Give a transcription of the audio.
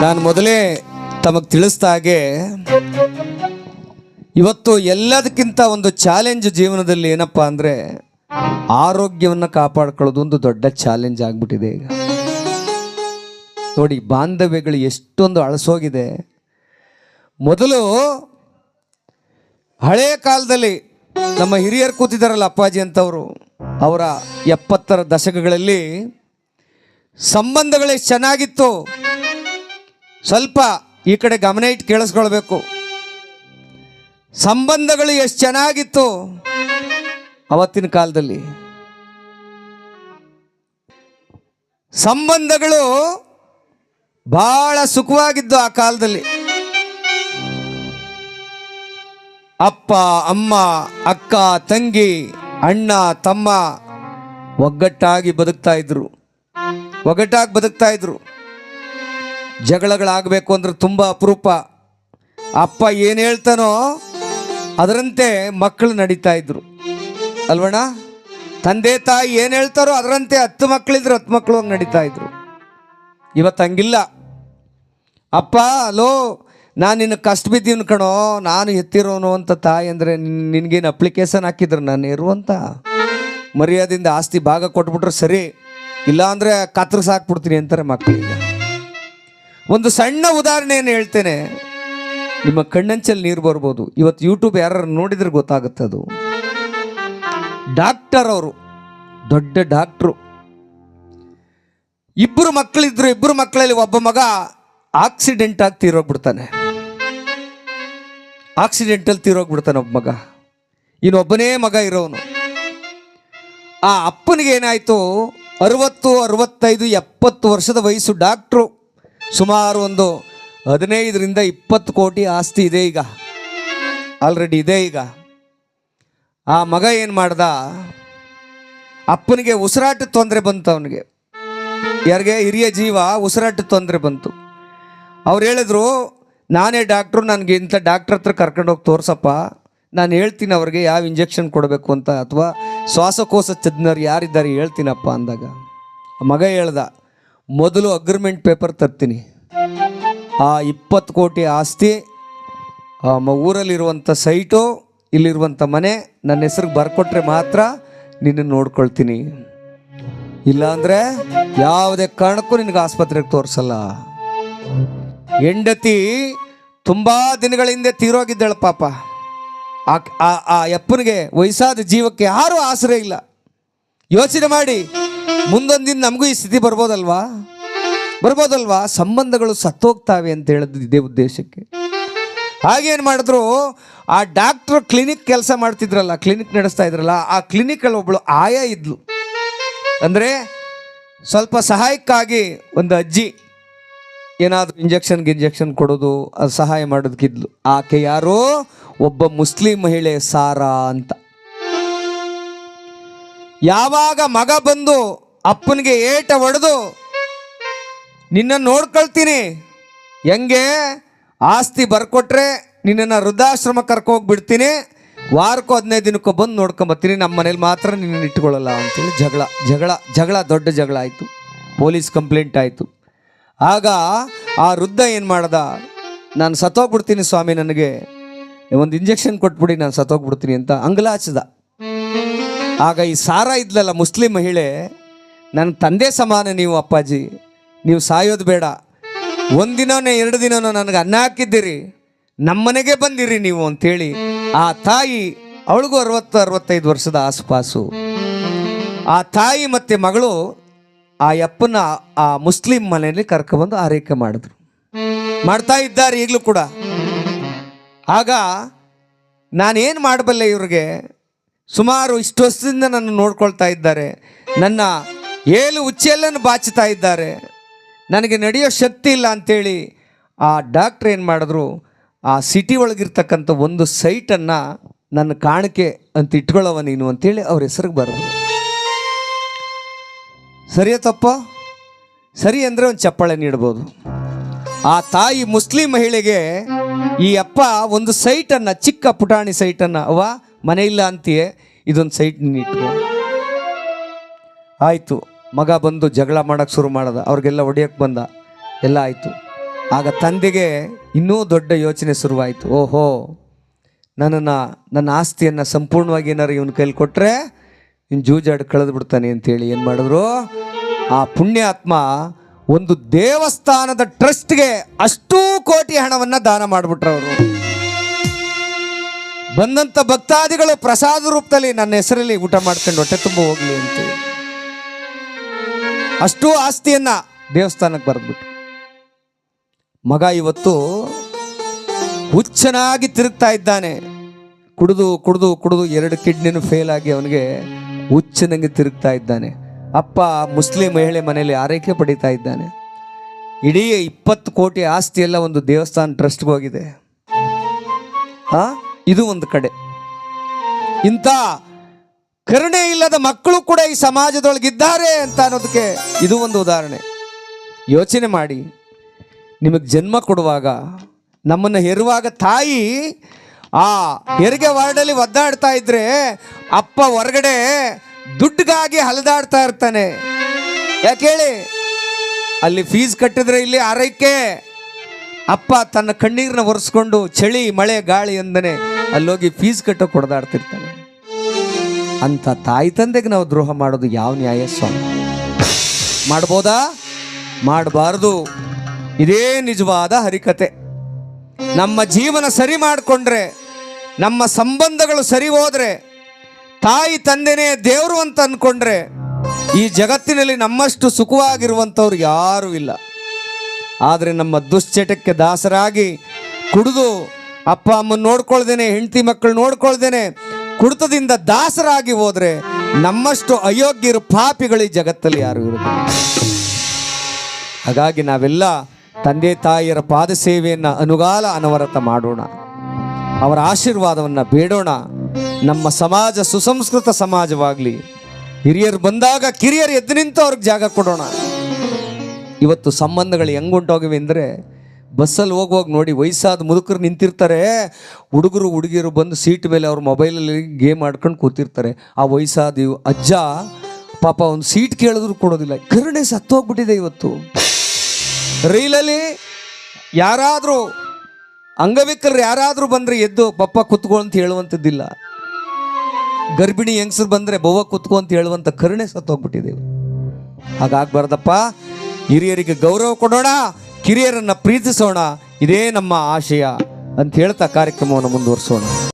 ನಾನು ಮೊದಲೇ ತಮಗೆ ತಿಳಿಸ್ದ ಹಾಗೆ ಇವತ್ತು ಎಲ್ಲದಕ್ಕಿಂತ ಒಂದು ಚಾಲೆಂಜ್ ಜೀವನದಲ್ಲಿ ಏನಪ್ಪ ಅಂದರೆ ಆರೋಗ್ಯವನ್ನು ಕಾಪಾಡ್ಕೊಳ್ಳೋದು ಒಂದು ದೊಡ್ಡ ಚಾಲೆಂಜ್ ಆಗಿಬಿಟ್ಟಿದೆ ಈಗ. ನೋಡಿ, ಬಾಂಧವ್ಯಗಳು ಎಷ್ಟೊಂದು ಅಳಸೋಗಿದೆ. ಮೊದಲು ಹಳೆ ಕಾಲದಲ್ಲಿ ನಮ್ಮ ಹಿರಿಯರು ಕೂತಿದ್ದಾರಲ್ಲ, ಅಪ್ಪಾಜಿ ಅಂತವರು, ಅವರ 70ರ ದಶಕಗಳಲ್ಲಿ ಸಂಬಂಧಗಳು ಎಷ್ಟು ಚೆನ್ನಾಗಿತ್ತು. ಸ್ವಲ್ಪ ಈ ಕಡೆ ಗಮನ ಇಟ್ಟು ಕೇಳಿಸ್ಕೊಳ್ಬೇಕು. ಸಂಬಂಧಗಳು ಎಷ್ಟು ಚೆನ್ನಾಗಿತ್ತು ಅವತ್ತಿನ ಕಾಲದಲ್ಲಿ. ಸಂಬಂಧಗಳು ಬಹಳ ಸುಖವಾಗಿದ್ದು ಆ ಕಾಲದಲ್ಲಿ. ಅಪ್ಪ ಅಮ್ಮ, ಅಕ್ಕ ತಂಗಿ, ಅಣ್ಣ ತಮ್ಮ ಒಗ್ಗಟ್ಟಾಗಿ ಬದುಕ್ತಾ ಇದ್ರು. ಜಗಳಗಳಾಗಬೇಕು ಅಂದ್ರೆ ತುಂಬ ಅಪರೂಪ. ಅಪ್ಪ ಏನು ಹೇಳ್ತಾನೋ ಅದರಂತೆ ಮಕ್ಕಳು ನಡೀತಾ ಇದ್ರು ಅಲ್ವಣ್ಣ. ತಂದೆ ತಾಯಿ ಏನು ಹೇಳ್ತಾರೋ ಅದರಂತೆ 10 ಮಕ್ಕಳಿದ್ರು 10 ಮಕ್ಕಳು ಹೋಗಿ ನಡೀತಾ ಇದ್ರು. ಇವತ್ತು ಹಂಗಿಲ್ಲ. ಅಪ್ಪ ಲೋ, ನಾನು ನಿನ್ನ ಕಷ್ಟ ಬಿದ್ದೀವ್ನು ಕಣೋ, ನಾನು ಎತ್ತಿರೋನು ಅಂತ ತಾಯಿ ಅಂದರೆ ನಿನಗೇನು ಅಪ್ಲಿಕೇಶನ್ ಹಾಕಿದ್ರು ನಾನು ಇರುವಂತ ಮರ್ಯಾದೆಯಿಂದ ಆಸ್ತಿ ಭಾಗ ಕೊಟ್ಬಿಟ್ರೆ ಸರಿ, ಇಲ್ಲಾಂದರೆ ಕತ್ತರಿಸಾಕ್ಬಿಡ್ತೀನಿ ಅಂತಾರೆ ಮಕ್ಕಳಿಗೆ. ಒಂದು ಸಣ್ಣ ಉದಾಹರಣೆಯನ್ನು ಹೇಳ್ತೇನೆ, ನಿಮ್ಮ ಕಣ್ಣಂಚಲ್ಲಿ ನೀರು ಬರ್ಬೋದು. ಇವತ್ತು ಯೂಟ್ಯೂಬ್ ಯಾರು ನೋಡಿದ್ರೆ ಗೊತ್ತಾಗುತ್ತೆ. ಅದು ಡಾಕ್ಟರ್, ಅವರು ದೊಡ್ಡ ಡಾಕ್ಟ್ರು. 2 ಮಕ್ಕಳಿದ್ರು. 2 ಮಕ್ಕಳಲ್ಲಿ ಒಬ್ಬ ಮಗ ಆಕ್ಸಿಡೆಂಟ್ ಆಗಿ ತೀರೋಗ್ಬಿಡ್ತಾನೆ. ಒಬ್ಬ ಮಗ. ಇನ್ನೊಬ್ಬನೇ ಮಗ ಇರೋನು. ಆ ಅಪ್ಪನಿಗೆ ಏನಾಯಿತು, 60, 65, 70 ವರ್ಷದ ವಯಸ್ಸು. ಡಾಕ್ಟ್ರು. ಸುಮಾರು ಒಂದು 15ರಿಂದ 20 ಕೋಟಿ ಆಸ್ತಿ ಇದೆ ಈಗ, ಆಲ್ರೆಡಿ ಇದೆ ಈಗ. ಆ ಮಗ ಏನು ಮಾಡ್ದ, ಅಪ್ಪನಿಗೆ ಉಸಿರಾಟದ ತೊಂದರೆ ಬಂತು. ಅವನಿಗೆ, ಯಾರಿಗೆ, ಹಿರಿಯ ಜೀವ, ಉಸಿರಾಟದ ತೊಂದರೆ ಬಂತು. ಅವ್ರು ಹೇಳಿದ್ರು, ನಾನೇ ಡಾಕ್ಟ್ರು, ನನಗೆ ಇಂಥ ಡಾಕ್ಟ್ರ್ ಹತ್ರ ಕರ್ಕೊಂಡೋಗಿ ತೋರ್ಸಪ್ಪ, ನಾನು ಹೇಳ್ತೀನಿ ಅವ್ರಿಗೆ ಯಾವ ಇಂಜೆಕ್ಷನ್ ಕೊಡಬೇಕು ಅಂತ, ಅಥವಾ ಶ್ವಾಸಕೋಶ ತಜ್ಞರು ಯಾರಿದ್ದಾರೆ ಹೇಳ್ತೀನಪ್ಪ ಅಂದಾಗ ಮಗ ಹೇಳ್ದ, ಮೊದಲು ಅಗ್ರಿಮೆಂಟ್ ಪೇಪರ್ ತರ್ತೀನಿ. ಆ 20 ಕೋಟಿ ಆಸ್ತಿ, ಊರಲ್ಲಿರುವಂಥ ಸೈಟು, ಇಲ್ಲಿರುವಂಥ ಮನೆ ನನ್ನ ಹೆಸ್ರಿಗೆ ಬರ್ಕೊಟ್ರೆ ಮಾತ್ರ ನಿನ್ನ ನೋಡ್ಕೊಳ್ತೀನಿ, ಇಲ್ಲಾಂದರೆ ಯಾವುದೇ ಕಾರಣಕ್ಕೂ ನಿನಗೆ ಆಸ್ಪತ್ರೆಗೆ ತೋರಿಸಲ್ಲ. ಹೆಂಡತಿ ತುಂಬ ದಿನಗಳ ಹಿಂದೆ ತೀರೋಗಿದ್ದಾಳೆ ಪಾಪ. ಆ ಯಪ್ಪನಿಗೆ, ವಯಸ್ಸಾದ ಜೀವಕ್ಕೆ ಯಾರೂ ಆಸರೆ ಇಲ್ಲ. ಯೋಚನೆ ಮಾಡಿ, ಮುಂದೊಂದು ದಿನ ನಮಗೂ ಈ ಸ್ಥಿತಿ ಬರ್ಬೋದಲ್ವಾ. ಸಂಬಂಧಗಳು ಸತ್ತೋಗ್ತಾವೆ ಅಂತ ಹೇಳಿದ್ದು ಇದೇ ಉದ್ದೇಶಕ್ಕೆ. ಹಾಗೇನು ಮಾಡಿದ್ರು, ಆ ಡಾಕ್ಟ್ರು ಕ್ಲಿನಿಕ್ ಕೆಲಸ ಮಾಡ್ತಿದ್ರಲ್ಲ, ಕ್ಲಿನಿಕ್ ನಡೆಸ್ತಾ ಇದ್ರಲ್ಲ, ಆ ಕ್ಲಿನಿಕಲ್ಲಿ ಒಬ್ಬಳು ಆಯಾ ಇದ್ಲು. ಅಂದರೆ ಸ್ವಲ್ಪ ಸಹಾಯಕ್ಕಾಗಿ ಒಂದು ಅಜ್ಜಿ ಏನಾದರೂ ಇಂಜೆಕ್ಷನ್ ಕೊಡೋದು, ಅದು ಸಹಾಯ ಮಾಡೋದಕ್ಕಿದ್ಲು. ಆಕೆ ಯಾರೋ ಒಬ್ಬ ಮುಸ್ಲಿಂ ಮಹಿಳೆ, ಸಾರಾ ಅಂತ. ಯಾವಾಗ ಮಗ ಬಂದು ಅಪ್ಪನಿಗೆ ಏಟ ಹೊಡೆದು, ನಿನ್ನನ್ನು ನೋಡ್ಕೊಳ್ತೀನಿ, ಹೆಂಗೆ ಆಸ್ತಿ ಬರ್ಕೊಟ್ರೆ ನಿನ್ನನ್ನು ವೃದ್ಧಾಶ್ರಮ ಕರ್ಕೋಗ್ಬಿಡ್ತೀನಿ, ವಾರಕ್ಕೂ 15 ದಿನಕ್ಕೂ ಬಂದು ನೋಡ್ಕೊಂಬತ್ತೀನಿ, ನಮ್ಮ ಮನೇಲಿ ಮಾತ್ರ ನಿನ್ನನ್ನು ಇಟ್ಕೊಳ್ಳಲ್ಲ ಅಂತೇಳಿ ಜಗಳ ದೊಡ್ಡ ಜಗಳ ಆಯಿತು. ಪೊಲೀಸ್ ಕಂಪ್ಲೇಂಟ್ ಆಯಿತು. ಆಗ ಆ ವೃದ್ಧ ಏನು ಮಾಡ್ದ, ನಾನು ಸತ್ತೋಗ್ಬಿಡ್ತೀನಿ ಸ್ವಾಮಿ, ನನಗೆ ಒಂದು ಇಂಜೆಕ್ಷನ್ ಕೊಟ್ಬಿಡಿ, ನಾನು ಸತ್ತೋಗ್ಬಿಡ್ತೀನಿ ಅಂತ ಅಂಗಲಾಚದ. ಆಗ ಈ ಸಾರಾ ಇದ್ಲಲ್ಲ, ಮುಸ್ಲಿಂ ಮಹಿಳೆ, ನನ್ನ ತಂದೆ ಸಮಾನ ನೀವು ಅಪ್ಪಾಜಿ, ನೀವು ಸಾಯೋದು ಬೇಡ, 1 ದಿನವೋ 2 ದಿನವೋ ನನಗೆ ಅನ್ನ ಹಾಕಿದ್ದೀರಿ, ನಮ್ಮನೆಗೆ ಬಂದಿರಿ ನೀವು ಅಂಥೇಳಿ ಆ ತಾಯಿ, ಅವಳಿಗೂ 60-65 ವರ್ಷದ ಆಸುಪಾಸು, ಆ ತಾಯಿ ಮತ್ತು ಮಗಳು ಆ ಯಪ್ಪನ ಆ ಮುಸ್ಲಿಂ ಮನೆಯಲ್ಲಿ ಕರ್ಕೊಬಂದು ಆರೈಕೆ ಮಾಡ್ತಾ ಇದ್ದಾರೆ ಈಗಲೂ ಕೂಡ. ಆಗ ನಾನೇನು ಮಾಡಬಲ್ಲೆ, ಇವ್ರಿಗೆ ಸುಮಾರು ಇಷ್ಟು ವರ್ಷದಿಂದ ನನ್ನ ನೋಡ್ಕೊಳ್ತಾ ಇದ್ದಾರೆ, ನನ್ನ ಉಚ್ಚೆಲ್ಲನ್ನು ಬಾಚುತ್ತಾ ಇದ್ದಾರೆ, ನನಗೆ ನಡೆಯೋ ಶಕ್ತಿ ಇಲ್ಲ ಅಂಥೇಳಿ ಆ ಡಾಕ್ಟ್ರ್ ಏನು ಮಾಡಿದ್ರು, ಆ ಸಿಟಿ ಒಳಗಿರ್ತಕ್ಕಂಥ ಒಂದು ಸೈಟನ್ನು ನನ್ನ ಕಾಣಿಕೆ ಅಂತ ಇಟ್ಕೊಳ್ಳವ ನೀನು ಅಂಥೇಳಿ ಅವ್ರ ಹೆಸರಿಗೆ ಬರೋದು. ಸರಿಯಾ ತಪ್ಪ? ಸರಿ ಅಂದರೆ ಒಂದು ಚಪ್ಪಾಳೆ ನೀಡ್ಬೋದು. ಆ ತಾಯಿ ಮುಸ್ಲಿಂ ಮಹಿಳೆಗೆ ಈ ಅಪ್ಪ ಒಂದು ಸೈಟನ್ನು, ಚಿಕ್ಕ ಪುಟಾಣಿ ಸೈಟನ್ನು, ಅವ್ವ ಮನೆ ಇಲ್ಲ ಅಂತೀಯೇ, ಇದೊಂದು ಸೈಟ್ ಇಟ್ಕೋ. ಆಯಿತು, ಮಗ ಬಂದು ಜಗಳ ಮಾಡೋಕ್ಕೆ ಶುರು ಮಾಡ್ದ, ಅವ್ರಿಗೆಲ್ಲ ಹೊಡಿಯೋಕ್ಕೆ ಬಂದ, ಎಲ್ಲ ಆಯಿತು. ಆಗ ತಂದೆಗೆ ಇನ್ನೂ ದೊಡ್ಡ ಯೋಚನೆ ಶುರುವಾಯಿತು. ಓಹೋ, ನನ್ನ ಆಸ್ತಿಯನ್ನು ಸಂಪೂರ್ಣವಾಗಿ ಏನಾರು ಇವನ ಕೈಲಿ ಕೊಟ್ಟರೆ ಇನ್ನು ಜೂಜಾಡಿ ಕಳೆದು ಬಿಡ್ತಾನೆ ಅಂತೇಳಿ ಏನು ಮಾಡಿದ್ರು, ಆ ಪುಣ್ಯಾತ್ಮ ಒಂದು ದೇವಸ್ಥಾನದ ಟ್ರಸ್ಟ್ಗೆ ಅಷ್ಟೂ ಕೋಟಿ ಹಣವನ್ನು ದಾನ ಮಾಡಿಬಿಟ್ರು. ಅವರು ಬಂದಂಥ ಭಕ್ತಾದಿಗಳು ಪ್ರಸಾದ ರೂಪದಲ್ಲಿ ನನ್ನ ಹೆಸರಲ್ಲಿ ಊಟ ಮಾಡ್ಕೊಂಡು ಹೊಟ್ಟೆ ತುಂಬ ಹೋಗ್ಲಿ ಅಂತೇಳಿ ಅಷ್ಟೂ ಆಸ್ತಿಯನ್ನ ದೇವಸ್ಥಾನಕ್ಕೆ ಬರೆದ್ಬಿಟ್ಟು, ಮಗ ಇವತ್ತು ಹುಚ್ಚನಾಗಿ ತಿರುಗ್ತಾ ಇದ್ದಾನೆ. ಕುಡಿದು ಕುಡಿದು ಕುಡಿದು 2 ಕಿಡ್ನಿನೂ ಫೇಲ್ ಆಗಿ ಅವನಿಗೆ ಹುಚ್ಚನಂಗೆ ತಿರುಗ್ತಾ ಇದ್ದಾನೆ. ಅಪ್ಪ ಮುಸ್ಲಿಂ ಮಹಿಳೆ ಮನೆಯಲ್ಲಿ ಆರೈಕೆ ಪಡೀತಾ ಇದ್ದಾನೆ. ಇಡೀ 20 ಕೋಟಿ ಆಸ್ತಿ ಎಲ್ಲ ಒಂದು ದೇವಸ್ಥಾನ ಟ್ರಸ್ಟ್ಗೆ ಹೋಗಿದೆ. ಇದು ಒಂದು ಕಡೆ. ಇಂಥ ಕರುಣೆ ಇಲ್ಲದ ಮಕ್ಕಳು ಕೂಡ ಈ ಸಮಾಜದೊಳಗಿದ್ದಾರೆ ಅಂತ ಅನ್ನೋದಕ್ಕೆ ಇದು ಒಂದು ಉದಾಹರಣೆ. ಯೋಚನೆ ಮಾಡಿ, ನಿಮಗೆ ಜನ್ಮ ಕೊಡುವಾಗ, ನಮ್ಮನ್ನು ಹೆರುವಾಗ ತಾಯಿ ಆ ಹೆರಿಗೆ ವಾರ್ಡಲ್ಲಿ ಒದ್ದಾಡ್ತಾ ಇದ್ರೆ ಅಪ್ಪ ಹೊರಗಡೆ ದುಡ್ಡಿಗಾಗಿ ಹಲದಾಡ್ತಾ ಇರ್ತಾನೆ. ಯಾಕೆ ಹೇಳಿ? ಅಲ್ಲಿ ಫೀಸ್ ಕಟ್ಟಿದ್ರೆ ಇಲ್ಲಿ ಆರೈಕೆ. ಅಪ್ಪ ತನ್ನ ಕಣ್ಣೀರನ್ನ ಒರೆಸ್ಕೊಂಡು ಚಳಿ ಮಳೆ ಗಾಳಿ ಎಂದನೆ ಅಲ್ಲೋಗಿ ಫೀಸ್ ಕಟ್ಟೋ ಕೊಡದಾಡ್ತಿರ್ತಾನೆ. ಅಂತ ತಾಯಿ ತಂದೆಗೆ ನಾವು ದ್ರೋಹ ಮಾಡೋದು ಯಾವ ನ್ಯಾಯ ಸ್ವಾಮಿ? ಮಾಡ್ಬೋದಾ? ಮಾಡಬಾರ್ದು. ಇದೇ ನಿಜವಾದ ಹರಿಕತೆ. ನಮ್ಮ ಜೀವನ ಸರಿ ಮಾಡಿಕೊಂಡ್ರೆ, ನಮ್ಮ ಸಂಬಂಧಗಳು ಸರಿ ಹೋದ್ರೆ, ತಾಯಿ ತಂದೆನೇ ದೇವರು ಅಂತ ಅಂದ್ಕೊಂಡ್ರೆ ಈ ಜಗತ್ತಿನಲ್ಲಿ ನಮ್ಮಷ್ಟು ಸುಖವಾಗಿರುವಂಥವ್ರು ಯಾರೂ ಇಲ್ಲ. ಆದರೆ ನಮ್ಮ ದುಶ್ಚಟಕ್ಕೆ ದಾಸರಾಗಿ ಕುಡಿದು ಅಪ್ಪ ಅಮ್ಮನ ನೋಡ್ಕೊಳ್ದೇನೆ, ಹೆಂಡತಿ ಮಕ್ಕಳು ನೋಡ್ಕೊಳ್ದೇನೆ ಕುಡಿತದಿಂದ ದಾಸರಾಗಿ ಹೋದರೆ ನಮ್ಮಷ್ಟು ಅಯೋಗ್ಯರು ಪಾಪಿಗಳು ಈ ಜಗತ್ತಲ್ಲಿ ಯಾರು ಇರುವುದಿಲ್ಲ. ಹಾಗಾಗಿ ನಾವೆಲ್ಲ ತಂದೆ ತಾಯಿಯರ ಪಾದ ಸೇವೆಯನ್ನು ಅನುಗಾಲ ಅನವರತ ಮಾಡೋಣ, ಅವರ ಆಶೀರ್ವಾದವನ್ನು ಬೇಡೋಣ. ನಮ್ಮ ಸಮಾಜ ಸುಸಂಸ್ಕೃತ ಸಮಾಜವಾಗಲಿ. ಹಿರಿಯರು ಬಂದಾಗ ಕಿರಿಯರು ಎದ್ದು ನಿಂತು ಅವ್ರಿಗೆ ಜಾಗ ಕೊಡೋಣ. ಇವತ್ತು ಸಂಬಂಧಗಳು ಹೆಂಗುಂಟೋಗಿವೆ ಅಂದರೆ, ಬಸ್ಸಲ್ಲಿ ಹೋಗುವಾಗ ನೋಡಿ, ವಯಸ್ಸಾದ ಮುದುಕರು ನಿಂತಿರ್ತಾರೆ, ಹುಡುಗರು ಹುಡುಗಿಯರು ಬಂದು ಸೀಟ್ ಮೇಲೆ ಅವ್ರ ಮೊಬೈಲಲ್ಲಿ ಗೇಮ್ ಆಡ್ಕೊಂಡು ಕೂತಿರ್ತಾರೆ. ಆ ವಯಸ್ಸಾದ ಅಜ್ಜ ಪಾಪ ಒಂದು ಸೀಟ್ ಕೇಳಿದ್ರು ಕೊಡೋದಿಲ್ಲ. ಕರುಣೆ ಸತ್ತೋಗ್ಬಿಟ್ಟಿದೆ ಇವತ್ತು. ರೈಲಲ್ಲಿ ಯಾರಾದರೂ ಅಂಗವಿಕಲರು ಯಾರಾದರೂ ಬಂದರೆ ಎದ್ದು ಪಪ್ಪ ಕುತ್ಕೊ ಅಂತ ಹೇಳುವಂಥದ್ದಿಲ್ಲ. ಗರ್ಭಿಣಿ ಹೆಂಗಸರು ಬಂದರೆ ಬವ್ವ ಕುತ್ಕೊ ಅಂತ ಹೇಳುವಂಥ ಕರುಣೆ ಸತ್ತೋಗ್ಬಿಟ್ಟಿದೆ. ಹಾಗಾಗಬಾರ್ದಪ್ಪ. ಹಿರಿಯರಿಗೆ ಗೌರವ ಕೊಡೋಣ, ಕಿರಿಯರನ್ನು ಪ್ರೀತಿಸೋಣ. ಇದೇ ನಮ್ಮ ಆಶಯ ಅಂತ ಹೇಳ್ತಾ ಕಾರ್ಯಕ್ರಮವನ್ನು ಮುಂದುವರಿಸೋಣ.